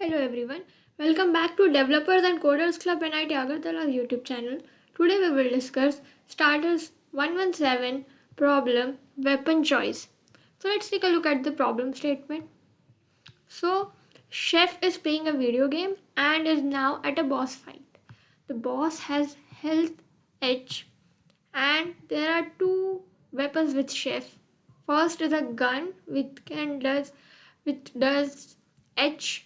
Hello everyone, welcome back to Developers and Coders Club NIT Agartala's YouTube channel. Today we will discuss Starters 117 problem weapon choice. So let's take a look at the problem statement. So Chef is playing a video game and is now at a boss fight. The boss has health H and there are two weapons with Chef. First is a gun which does X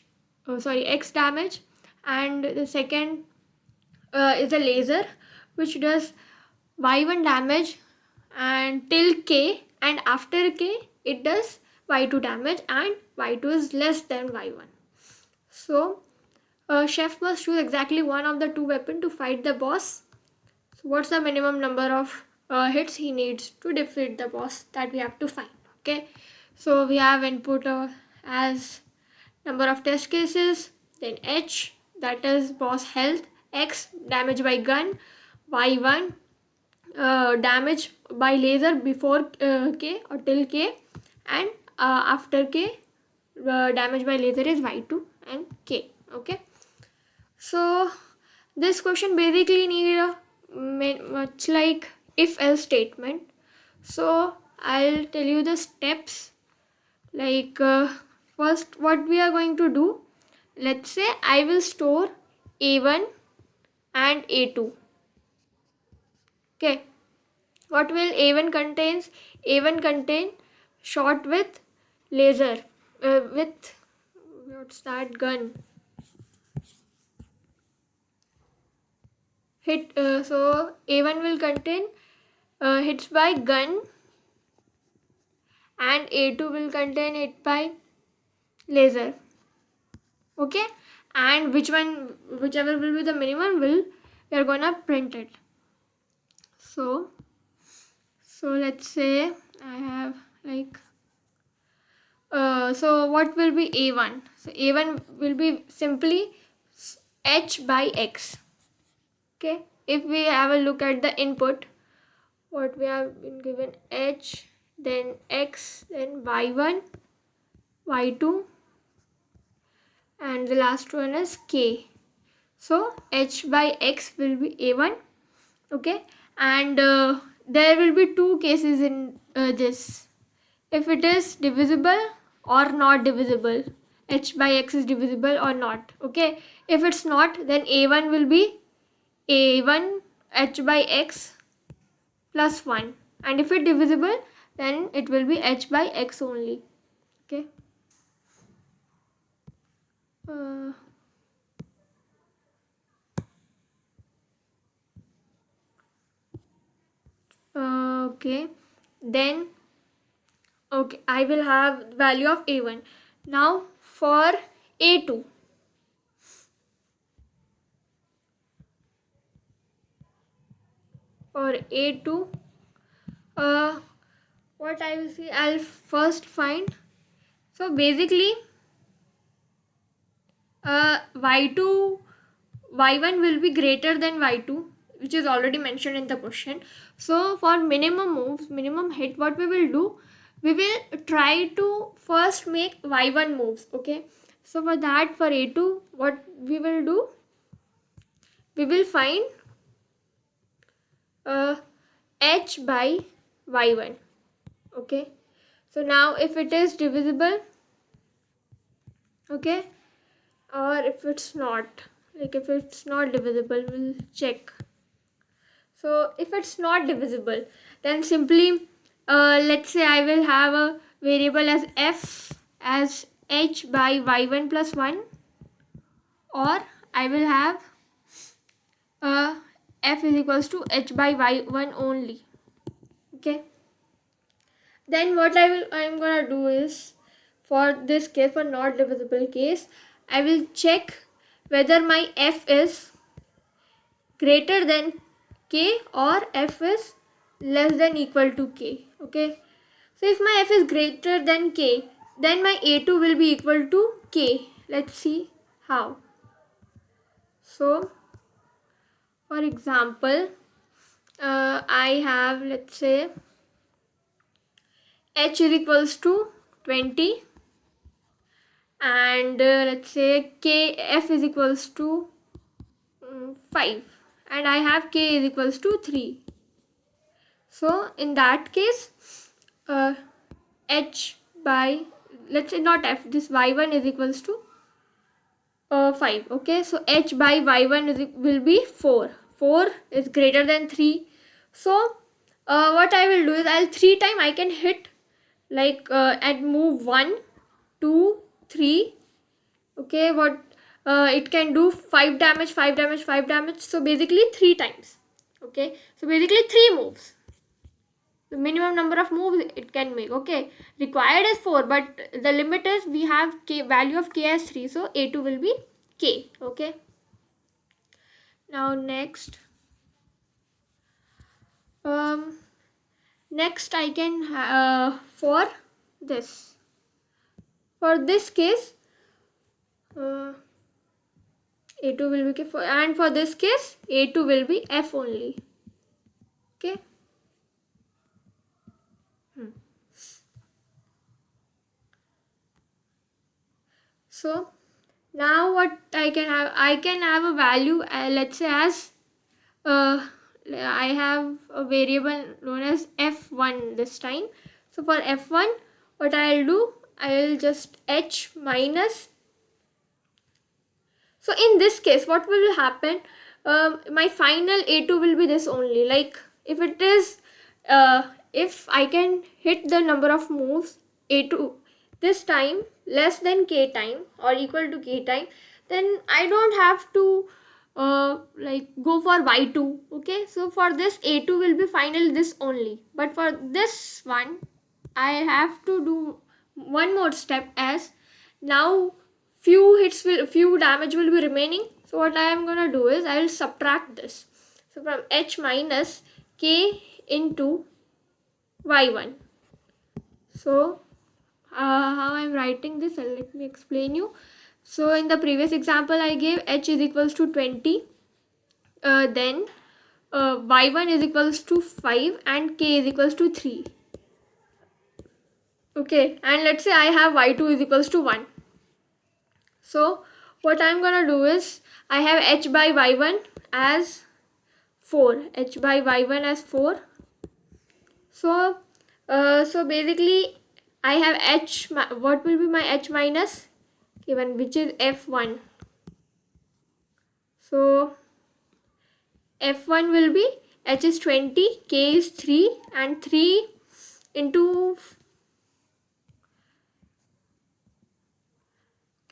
damage, and the second is a laser which does Y1 damage and till K, and after K it does Y2 damage and Y2 is less than Y1. So Chef must choose exactly one of the two weapons to fight the boss. So what's the minimum number of hits he needs to defeat the boss that we have to find. Okay, so we have input as number of test cases, then H, that is boss health, X, damage by gun, Y1, damage by laser before K or till K, and after K, damage by laser is Y2 and K. Okay, so this question basically need a much like if else statement. So I'll tell you the steps. Like first, what we are going to do, let's say I will store A1 and A2. Okay, what will A1 contains? A1 contain shot with laser, with what's that, gun. So A1 will contain hits by gun and A2 will contain hit by laser. Okay, and whichever will be the minimum we are gonna print it. So let's say I have like so what will be A1? So A1 will be simply H by X. Okay, if we have a look at the input, what we have been given, H, then X, then Y1, Y2, and the last one is K. So H by X will be A1. Okay, and there will be two cases in this. If it is divisible or not divisible, H by X is divisible or not. Okay, if it's not, then A1 will be A1 H by X plus 1, and if it's divisible, then it will be H by X only. Okay. Okay, then okay, I will have value of A1. Now for A2, what I will see, I'll first find. So basically Y2, Y1 will be greater than Y2, which is already mentioned in the question. So for minimum moves, minimum hit, what we will do, we will try to first make Y1 moves. Okay, so for that, for A2, what we will do, we will find H by Y1. Okay, so now if it is divisible, okay, or if it's not, like if it's not divisible, we'll check. So if it's not divisible, then simply let's say I will have a variable as f as h by y1 plus 1, or I will have f is equals to h by y1 only. Okay, then what I'm gonna do is, for this case, for not divisible case, I will check whether my f is greater than k or f is less than equal to k. Okay, so if my f is greater than k, then my a2 will be equal to k. Let's see how. So for example, I have, let's say, h is equals to 20 and let's say kf is equals to 5, and I have k is equals to 3. So in that case, h by, let's say not f, this y1 is equals to 5. Okay, so h by y1 will be 4. 4 is greater than 3. So what I will do is, I'll 3 time I can hit, like at move 1, 2, 3. Okay, what it can do 5 damage, 5 damage, 5 damage. So basically 3 times. Okay, so basically 3 moves. The minimum number of moves it can make. Okay, required is 4, but the limit is we have k value of k as 3, so a2 will be k. Okay, now next next I can for this case a2 will be k, and for this case a2 will be f only. Okay. So now what I can have a value, let's say as I have a variable known as f1 this time. So for f1, what I'll do, I'll just h minus. So in this case, what will happen? My final a2 will be this only. Like if it is, if I can hit the number of moves a2 this time less than k time or equal to k time, then I don't have to like go for y2. Okay, so for this a2 will be final this only, but for this one I have to do one more step, as now few damage will be remaining. So what I am gonna do is, I will subtract this. So from h minus k into y1. So how I am writing this, let me explain you. So in the previous example I gave, h is equals to 20, then y1 is equals to 5 and k is equals to 3. Okay, and let's say I have y2 is equals to 1. So what I'm gonna do is, I have h by y1 as 4. H by y1 as 4. So so basically I have h, what will be my h minus given, which is f1. So f1 will be, h is 20, k is 3, and 3 into,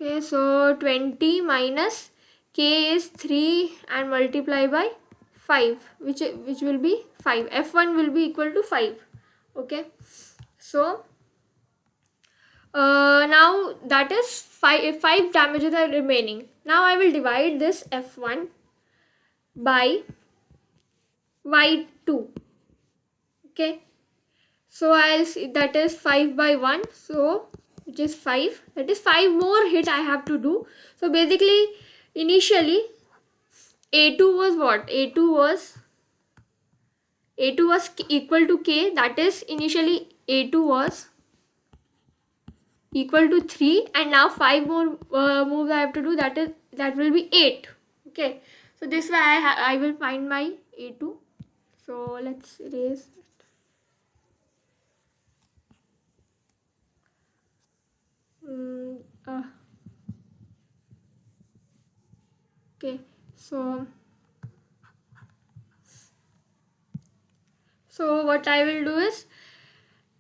okay, so 20 minus k is 3 and multiply by 5, which will be 5. f1 will be equal to 5. Okay, so now that is 5 damages are remaining. Now I will divide this f1 by y2. Okay, so I'll see that is 5 by 1, so which is 5, that is 5 more hit I have to do. So basically initially a2 was what, a2 was equal to k, that is initially a2 was equal to 3, and now 5 more moves I have to do, that will be 8. Okay, so this way I will find my a2. So let's erase it. Okay, so what I will do is,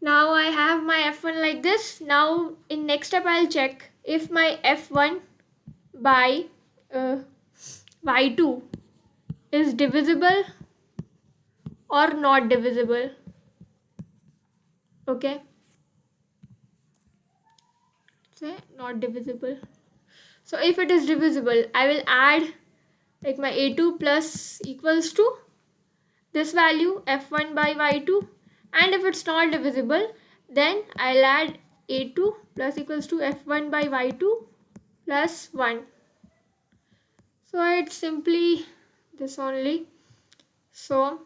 now I have my f1 like this. Now in next step I'll check if my f1 by y2 is divisible or not divisible. Okay, say not divisible. So if it is divisible, I will add like my a2 plus equals to this value f1 by y2, and if it's not divisible, then I'll add a2 plus equals to f1 by y2 plus 1. So it's simply this only. So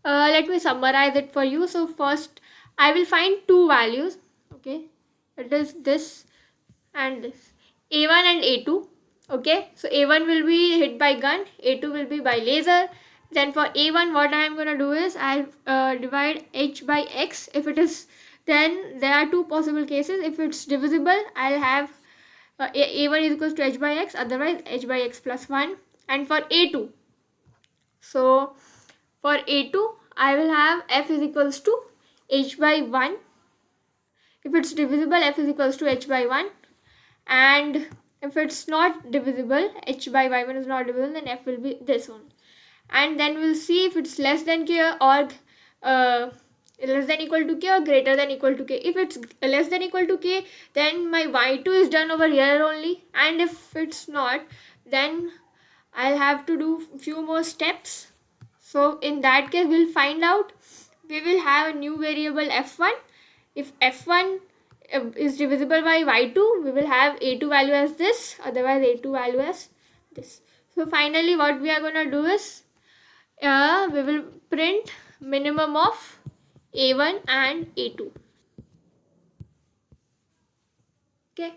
let me summarize it for you. So first I will find two values. Okay, it is this and this A1 and A2. Okay, so A1 will be hit by gun, A2 will be by laser. Then for A1, what I am going to do is I'll divide H by X. If it is, then there are two possible cases. If it's divisible, I'll have A1 is equals to H by X, otherwise H by X plus 1. And for A2, so for A2, I will have F is equals to H by 1. If it's divisible, F is equals to H by 1. And if it's not divisible, H by Y1 is not divisible, then F will be this one. And then we'll see if it's less than K or less than equal to K or greater than equal to K. If it's less than equal to K, then my Y2 is done over here only. And if it's not, then I'll have to do few more steps. So in that case, we'll find out. We will have a new variable F1. If F1 is divisible by Y2, we will have A2 value as this, otherwise A2 value as this. So finally what we are going to do is we will print minimum of A1 and A2. Okay,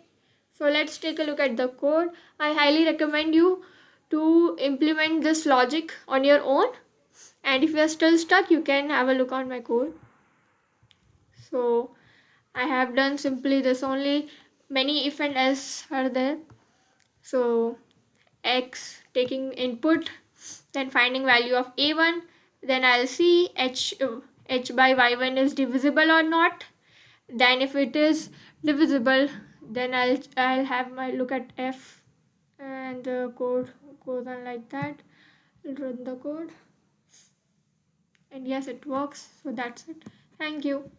so let's take a look at the code. I highly recommend you to implement this logic on your own, and if you are still stuck, you can have a look on my code. So I have done simply this only. Many if and else are there. So X taking input, then finding value of A1, then I'll see H by Y1 is divisible or not. Then if it is divisible, then I'll have my look at F, and the code goes on like that. I'll run the code, and yes, it works. So that's it. Thank you.